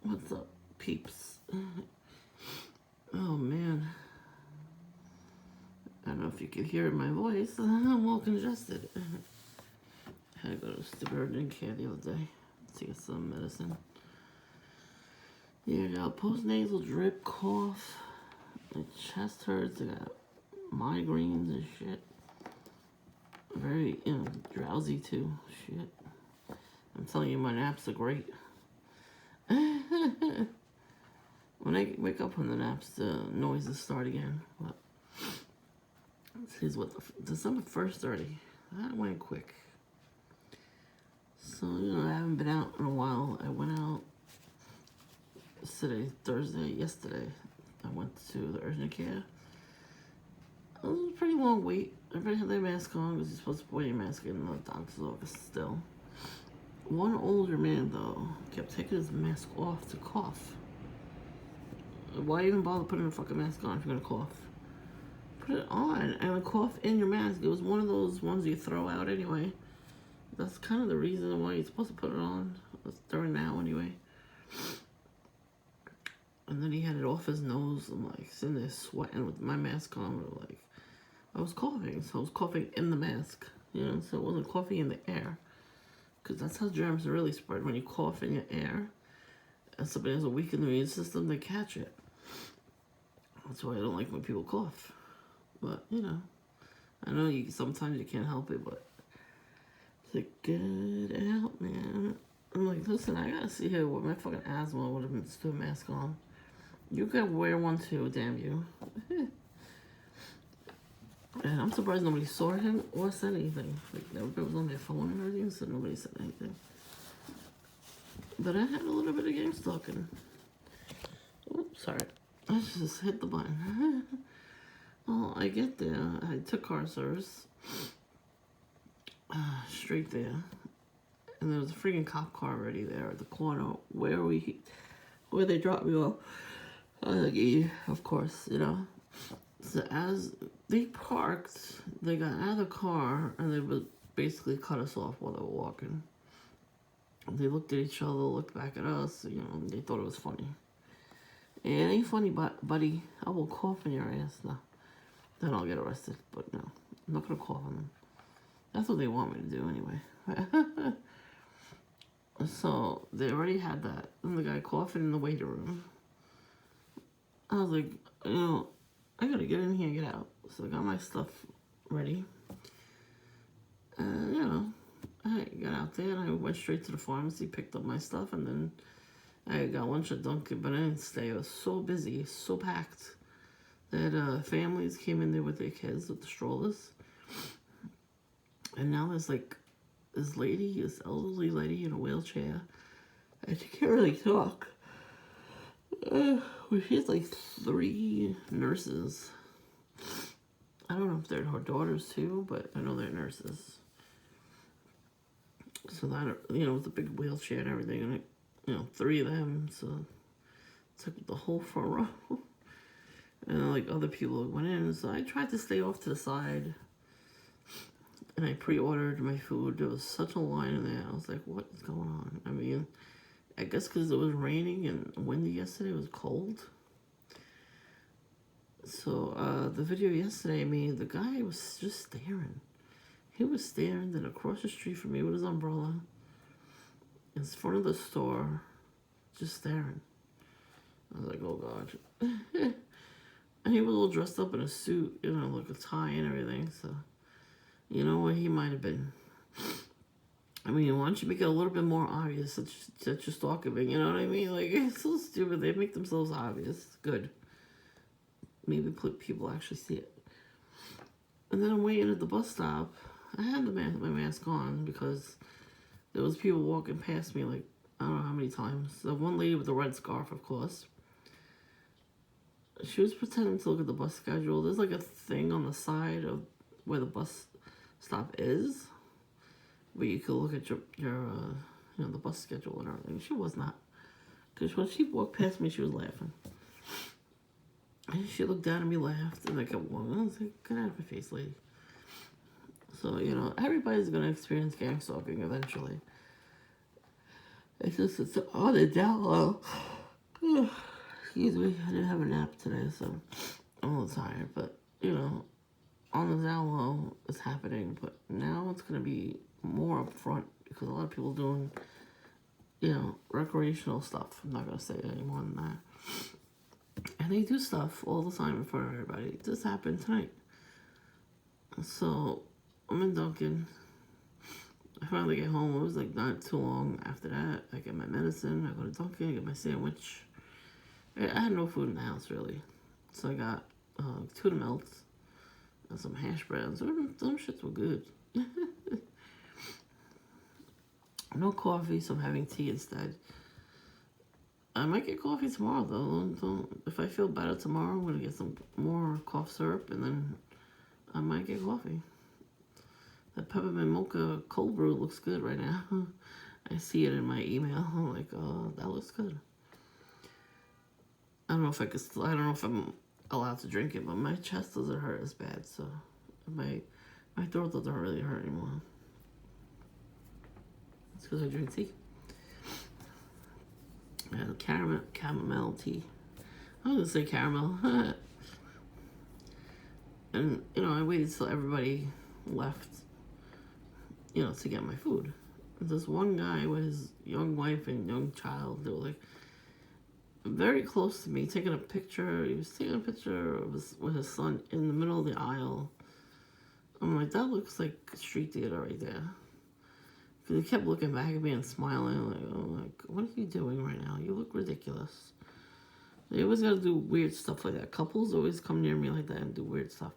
What's up, peeps? Oh man, I don't know if you can hear my voice. I'm all congested. I had to go to the urgent care the other day to get some medicine. Yeah, I got postnasal drip, cough, my chest hurts. I got migraines and shit. Very, drowsy too. Shit. I'm telling you, my naps are great. When I wake up from the naps, the noises start again. But here's what December 1st already. That went quick. So, I haven't been out in a while. I went out yesterday. I went to the urgent care. It was a pretty long wait. Everybody had their mask on because you're supposed to wear your mask in the doctor's office still. One older man, though, kept taking his mask off to cough. Why even bother putting a fucking mask on if you're gonna cough? Put it on and cough in your mask. It was one of those ones you throw out anyway. That's kind of the reason why you're supposed to put it on. It's during now anyway. And then he had it off his nose. I'm like sitting there sweating with my mask on. Like I was coughing, so I was coughing in the mask. So it wasn't coughing in the air. Because that's how germs really spread. When you cough in your air and somebody has a weakened immune system, they catch it. That's why I don't like when people cough. But, I know sometimes you can't help it, but to get out, man. I'm like, listen, I gotta see here what my fucking asthma would have been still mask on. You gotta wear one too, damn you. And I'm surprised nobody saw him or said anything. Like, everybody was on their phone and everything, so nobody said anything. But I had a little bit of game stalking. Oops, sorry. I just hit the button. Well, I get there. I took car service. Straight there. And there was a freaking cop car already there at the corner where they dropped me off. I was like, yeah, of course, So as they parked, they got out of the car and they would basically cut us off while they were walking. They looked at each other, looked back at us, they thought it was funny. It ain't funny, buddy. I will cough in your ass now. Then I'll get arrested, but no. I'm not gonna cough on them. That's what they want me to do anyway. So they already had that. And the guy coughing in the waiting room. I was like, I gotta get in here and get out. So I got my stuff ready. And, I got out there and I went straight to the pharmacy, picked up my stuff, and then I got lunch at Dunkin', but I didn't stay. It was so busy, so packed, that families came in there with their kids with the strollers. And now there's like this elderly lady in a wheelchair, and she can't really talk. She has like 3 nurses. I don't know if they're her daughters too, but I know they're nurses. So that, with a big wheelchair and everything, and 3 of them, so took the whole front row. And like other people went in, so I tried to stay off to the side. And I pre-ordered my food. There was such a line in there. I was like, what is going on? I mean, I guess because it was raining and windy yesterday, it was cold. So the video yesterday, the guy was just staring. He was staring, then across the street from me with his umbrella, in front of the store, just staring. I was like, oh God. And he was all dressed up in a suit, like a tie and everything, so you know what he might have been. I mean, why don't you make it a little bit more obvious that you're stalking, you know what I mean? Like, it's so stupid. They make themselves obvious. Good. Maybe people actually see it. And then I'm waiting at the bus stop. I had my mask on because there was people walking past me, like, I don't know how many times. The one lady with the red scarf, of course. She was pretending to look at the bus schedule. There's like a thing on the side of where the bus stop is, where you could look at your the bus schedule and everything. She was not, because when she walked past me, she was laughing. And she looked down at me, laughed, and I kept walking. I was like, get out of my face, lady. So, everybody's gonna experience gang stalking eventually. It's on the down low. Excuse me, I didn't have a nap today, so I'm a little tired. But, on the down low, it's happening. But now it's going to be more upfront because a lot of people doing, recreational stuff. I'm not going to say any more than that. And they do stuff all the time in front of everybody. This happened tonight. So I'm in Dunkin'. I finally get home. It was like not too long after that. I get my medicine. I go to Dunkin'. I get my sandwich. I had no food in the house really, so I got tuna melts and some hash browns. Those shits were good. No coffee, so I'm having tea instead. I might get coffee tomorrow though. If I feel better tomorrow, I'm gonna get some more cough syrup and then I might get coffee. That peppermint mocha cold brew looks good right now. I see it in my email. I'm like, oh, that looks good. I don't know if I don't know if I'm allowed to drink it, but my chest doesn't hurt as bad, so my throat doesn't really hurt anymore. It's because I drink tea. I had a chamomile tea. I was gonna say caramel. And, I waited till everybody left, to get my food. This one guy with his young wife and young child, they were like very close to me, taking a picture. He was taking a picture with his son in the middle of the aisle. I'm like, that looks like street theater right there. Because he kept looking back at me and smiling. What are you doing right now? You look ridiculous. They always gotta do weird stuff like that. Couples always come near me like that and do weird stuff.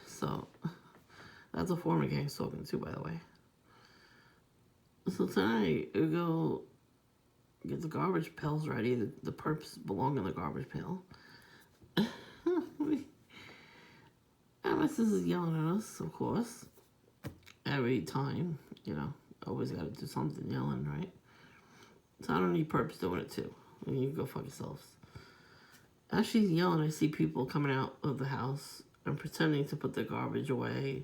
So, that's a form of gang stalking too, by the way. So tonight, we go get the garbage pails ready. The perps belong in the garbage pail. And my sister's yelling at us, of course. Every time, always gotta do something yelling, right? So I don't need perps doing it too. You go fuck yourselves. As she's yelling, I see people coming out of the house and pretending to put their garbage away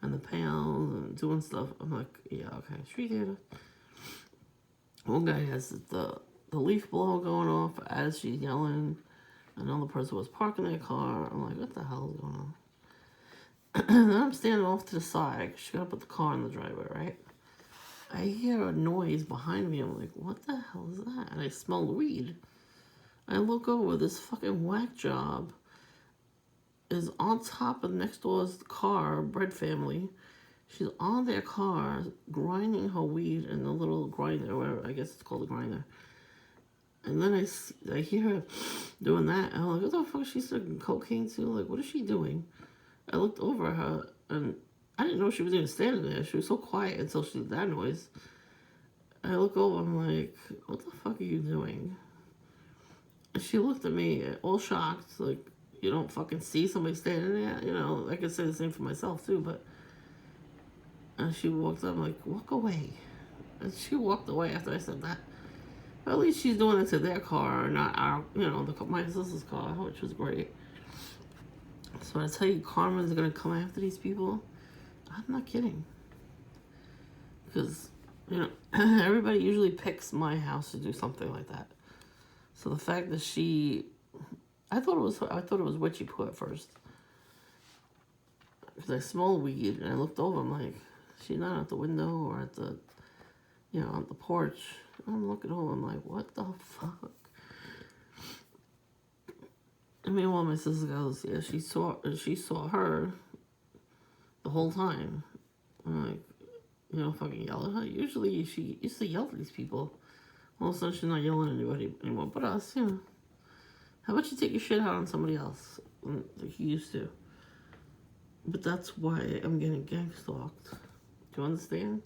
and the pails and doing stuff. I'm like, yeah, okay, street theater. One guy has the leaf blower going off as she's yelling. Another person was parking their car. I'm like, what the hell is going on? And then I'm standing off to the side. She got to put the car in the driveway, right? I hear a noise behind me. I'm like, what the hell is that? And I smell weed. I look over. This fucking whack job is on top of next door's car, Bread Family. She's on their car, grinding her weed in the little grinder, whatever, I guess it's called a grinder. And then I hear her doing that, and I'm like, what the fuck is she smoking cocaine too? Like, what is she doing? I looked over at her, and I didn't know she was even standing there. She was so quiet until she did that noise. I look over, I'm like, what the fuck are you doing? And she looked at me, all shocked, like, you don't fucking see somebody standing there? I could say the same for myself too, but... And she walked up, I'm like, walk away. And she walked away after I said that. But at least she's doing it to their car, not our, my sister's car, which was great. So when I tell you karma's gonna come after these people, I'm not kidding. Because, everybody usually picks my house to do something like that. So the fact that I thought it was witchy poo at first. Because I smelled weed and I looked over, I'm like, she's not at the window or at the, on the porch. I'm looking over, I'm like, what the fuck? I mean, my sister goes, yeah, she saw her the whole time. I'm like, fucking yell at her. Usually she used to yell at these people. All of a sudden she's not yelling at anybody anymore, but us, How about you take your shit out on somebody else, like you used to? But that's why I'm getting gang stalked. Do you understand?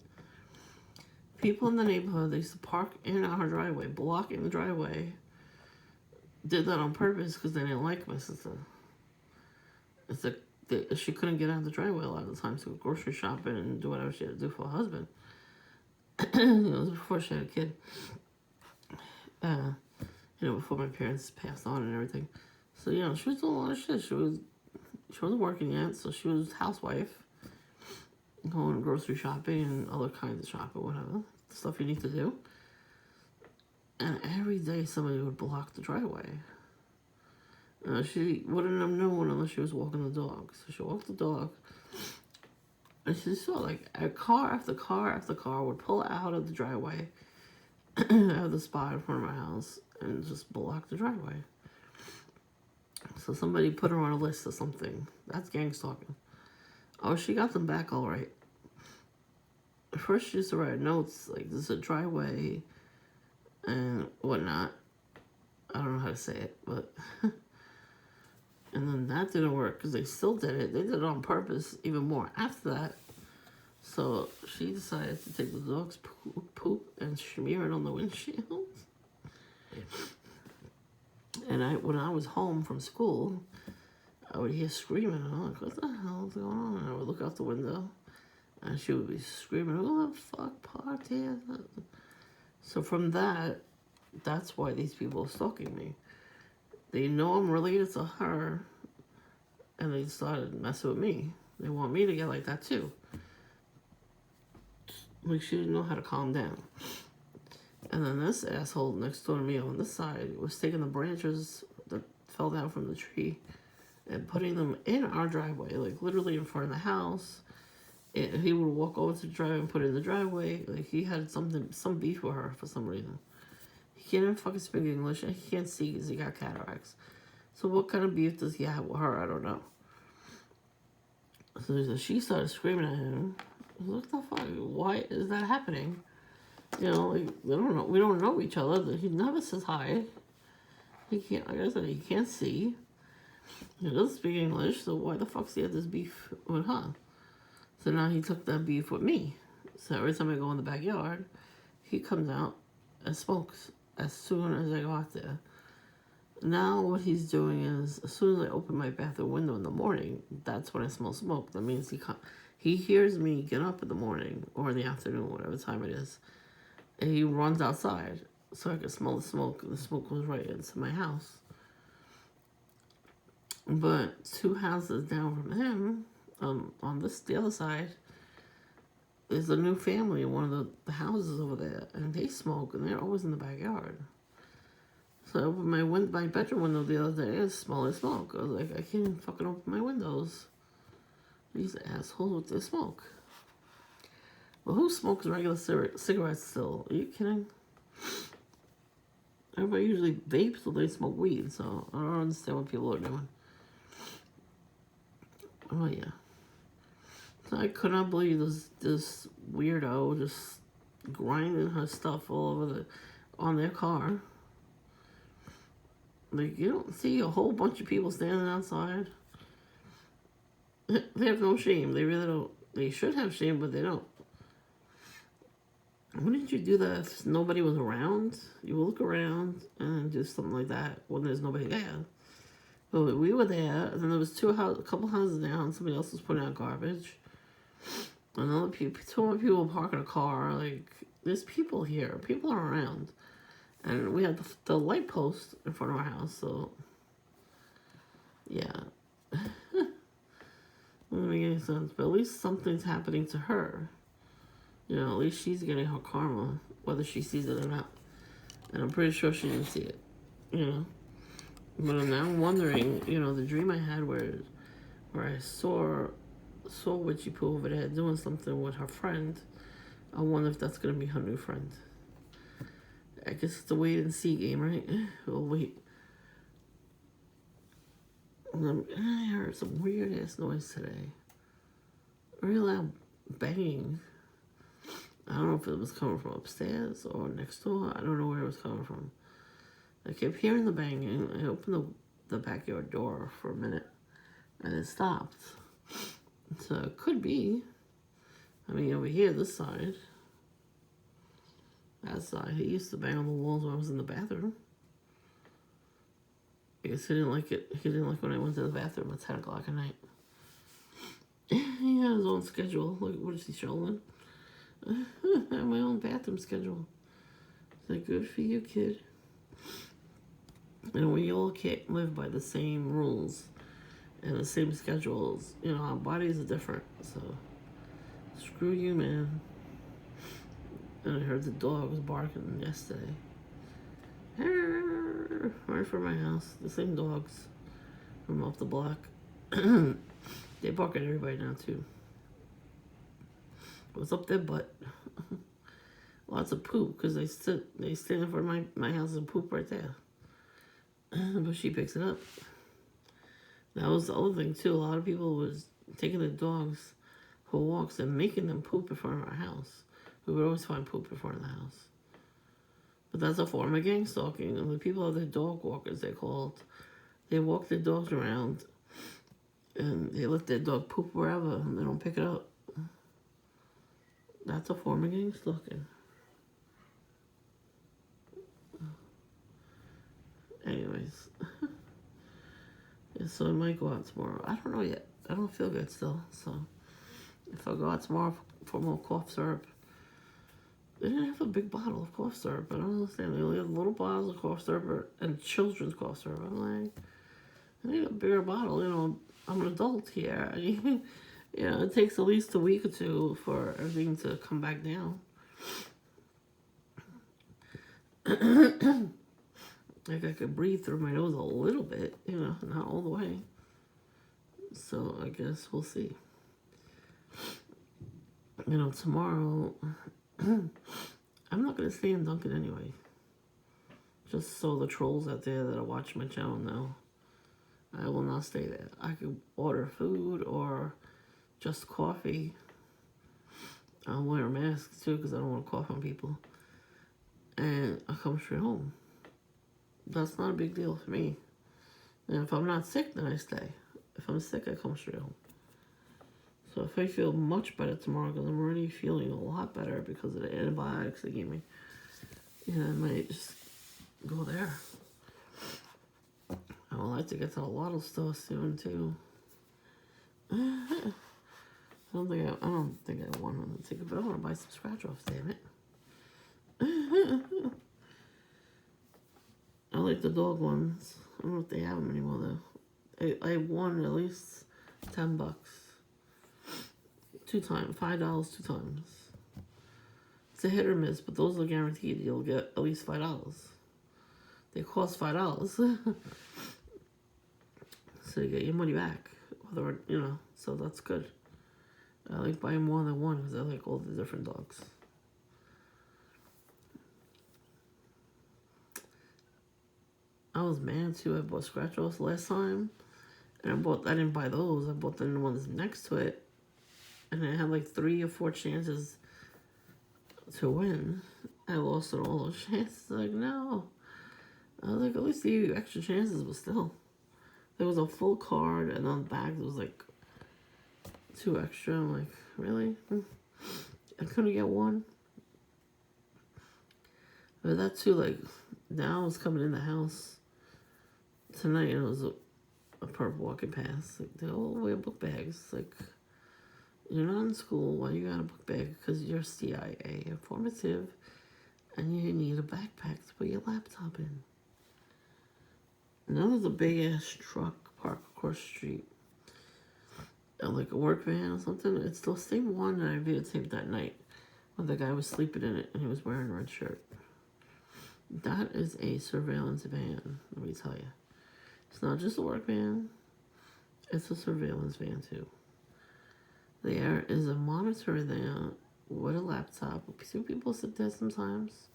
People in the neighborhood, they used to park in our driveway, blocking the driveway. Did that on purpose because they didn't like my sister. It's like she couldn't get out of the driveway a lot of the time to go grocery shopping and do whatever she had to do for her husband. It was before she had a kid. Before my parents passed on and everything. So, she was doing a lot of shit. She wasn't working yet, so she was housewife. Going grocery shopping and other kinds of shopping, whatever. The stuff you need to do. every day somebody would block the driveway. She wouldn't have known unless she was walking the dog. So she walked the dog, and she saw like a car after car after car would pull out of the driveway, out of the spot in front of my house, and just block the driveway. So somebody put her on a list or something. That's gang stalking. Oh, she got them back all right. At first she used to write notes like this is a driveway and whatnot. I don't know how to say it, but and then that didn't work because they still did it. They did it on purpose even more after that. So she decided to take the dog's poop and smear it on the windshield. And when I was home from school, I would hear screaming. And I'm like, what the hell is going on? And I would look out the window, and she would be screaming, "Who the fuck parked here?" So from that's why these people are stalking me. They know I'm related to her, and they started messing with me. They want me to get like that too. Like she didn't know how to calm down. And then this asshole next door to me on this side was taking the branches that fell down from the tree and putting them in our driveway, like literally in front of the house. And he would walk over to the driveway and put it in the driveway. Like he had some beef with her for some reason. He can't even fucking speak English, and he can't see because he got cataracts. So what kind of beef does he have with her? I don't know. So she started screaming at him. What the fuck? Why is that happening? You know, like they don't know. We don't know each other. He never says hi. He can't. Like I said, he can't see. He doesn't speak English. So why the fuck's he have this beef with her? So now he took that beef with me. So every time I go in the backyard, he comes out and smokes as soon as I go out there. Now what he's doing is, as soon as I open my bathroom window in the morning, that's when I smell smoke. That means he hears me get up in the morning or in the afternoon, whatever time it is, and he runs outside so I can smell the smoke. And the smoke goes right into my house. But 2 houses down from him, on the other side, there's a new family in one of the houses over there, and they smoke, and they're always in the backyard. So I opened my bedroom window the other day, and smell of smoke. I was like, I can't even fucking open my windows. These assholes with their smoke. Well, who smokes regular cigarettes still? Are you kidding? Everybody usually vapes or they smoke weed, so I don't understand what people are doing. Oh, yeah. So I could not believe this weirdo just grinding her stuff all over on their car. Like, you don't see a whole bunch of people standing outside. They have no shame. They really don't. They should have shame, but they don't. Wouldn't you do that if nobody was around? You would look around and do something like that when there's nobody there. But we were there, and then there was a couple houses down. Somebody else was putting out garbage. Another people, 2 other people parking a car. Like, there's people here. People are around. And we had the light post in front of our house, so yeah. Doesn't make any sense, but at least something's happening to her. You know, at least she's getting her karma, whether she sees it or not. And I'm pretty sure she didn't see it, you know. But I'm now wondering, you know, the dream I had where I saw Witchy Poo over there doing something with her friend. I wonder if that's gonna be her new friend. I guess it's a wait and see game, right? We'll wait. I heard some weird ass noise today. Really loud banging. I don't know if it was coming from upstairs or next door. I don't know where it was coming from. I kept hearing the banging. I opened the backyard door for a minute, and it stopped. So it could be. I mean, over here, this side. That side. He used to bang on the walls when I was in the bathroom. I guess he didn't like it. He didn't like when I went to the bathroom at 10 o'clock at night. He had his own schedule. Like, what is he showing? I have my own bathroom schedule. Is that good for you, kid? And we all can't live by the same rules and the same schedules. You know, our bodies are different. So, screw you, man. And I heard the dog was barking yesterday. right from my house. The same dogs from off the block. They bark at everybody now too. What's up their butt? Lots of poop because they stand in front of my house and poop right there. But she picks it up. That was the other thing too. A lot of people was taking the dogs for walks and making them poop in front of our house. We would always find poop in front of the house. But that's a form of gang stalking. And the people are the dog walkers, they're called. They walk their dogs around and they let their dog poop wherever and they don't pick it up. That's a form of gang stalking. Anyways. Yeah, so I might go out tomorrow. I don't know yet. I don't feel good still. So if I go out tomorrow for more cough syrup. They didn't have a big bottle of cough syrup. I don't understand. They only had little bottles of cough syrup and children's cough syrup. I'm like, I need a bigger bottle. You know, I'm an adult here. You know, it takes at least a week or two for everything to come back down. Like I could breathe through my nose a little bit, you know, not all the way. So I guess we'll see. You know, tomorrow, I'm not going to stay in Dunkin' anyway. Just so the trolls out there that are watching my channel know, I will not stay there. I could order food or just coffee. I'll wear a mask too because I don't want to cough on people. And I'll come straight home. That's not a big deal for me. And if I'm not sick, then I stay. If I'm sick, I come straight home. So if I feel much better tomorrow, because I'm already feeling a lot better because of the antibiotics they gave me, I might just go there. I would like to get to a lot of stuff soon too. I don't think I want to take it, but I want to buy some scratch offs. Damn it! I like the dog ones. I don't know if they have them anymore though. I won at least $10. 2 times, $5 2 times. It's a hit or miss, but those are guaranteed. You'll get at least $5. They cost $5, so you get your money back. Whether so that's good. I like buying more than one because I like all the different dogs. I was mad too. I bought scratch offs last time, and I didn't buy those. I bought the ones next to it, and I had like 3 or 4 chances to win. I lost all those chances. Like, no. I was like, at least the extra chances, but still. There was a full card, and on the back there was like 2 extra. I'm like, really? I couldn't get one. But that too, like, now I was coming in the house tonight, and it was a perp walking past. Like, they all wear book bags. Like, you're not in school. Why you got a book bag? Because you're CIA informative, and you need a backpack to put your laptop in. And then there's a big ass truck parked across the street, like a work van or something. It's the same one that I videotaped that night, when the guy was sleeping in it and he was wearing a red shirt. That is a surveillance van. Let me tell you, it's not just a work van. It's a surveillance van too. There is a monitor there with a laptop. See, people sit there sometimes,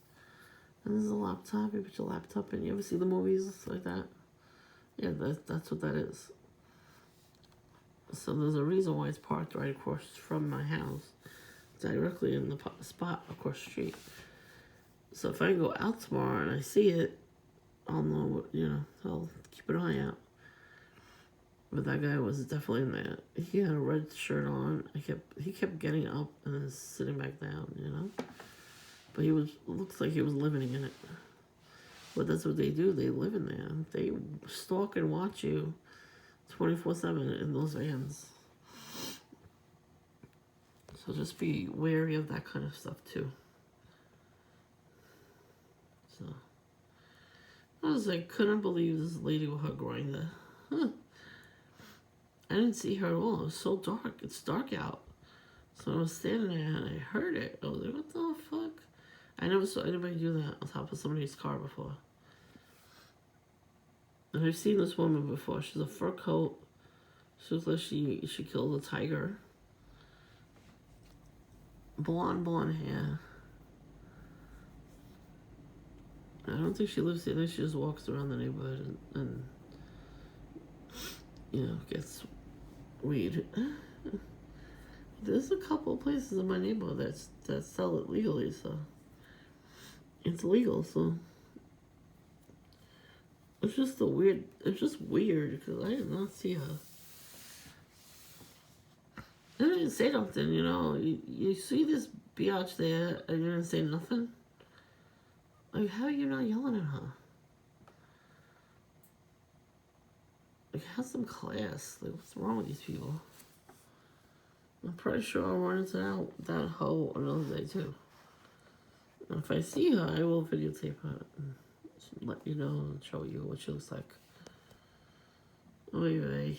and there's a laptop. You put your laptop in. You ever see the movies like that? Yeah, that's what that is. So there's a reason why it's parked right across from my house, directly in the spot across the street. So if I go out tomorrow and I see it, I'll know, I'll keep an eye out. But that guy was definitely in there. He had a red shirt on. He kept getting up and then sitting back down, But looks like he was living in it. But that's what they do. They live in there. They stalk and watch you 24/7 in those vans. So just be wary of that kind of stuff too. So I couldn't believe this lady with her grinder. I didn't see her at all. It was so dark. It's dark out. So I was standing there and I heard it. I was like, what the fuck? I never saw anybody do that on top of somebody's car before. And I've seen this woman before. She's a fur coat. She looks like she killed a tiger. Blonde hair. I don't think she lives here. I think she just walks around the neighborhood and gets weed. There's a couple of places in my neighborhood that sell it legally, so it's legal. So it's just weird because I did not see her. I didn't say nothing, You see this biatch there and you didn't say nothing? Like, how are you not yelling at her? Like, have some class. Like, what's wrong with these people? I'm pretty sure I'll run into that hoe another day, too. And if I see her, I will videotape her and let you know and show you what she looks like. Oy vey.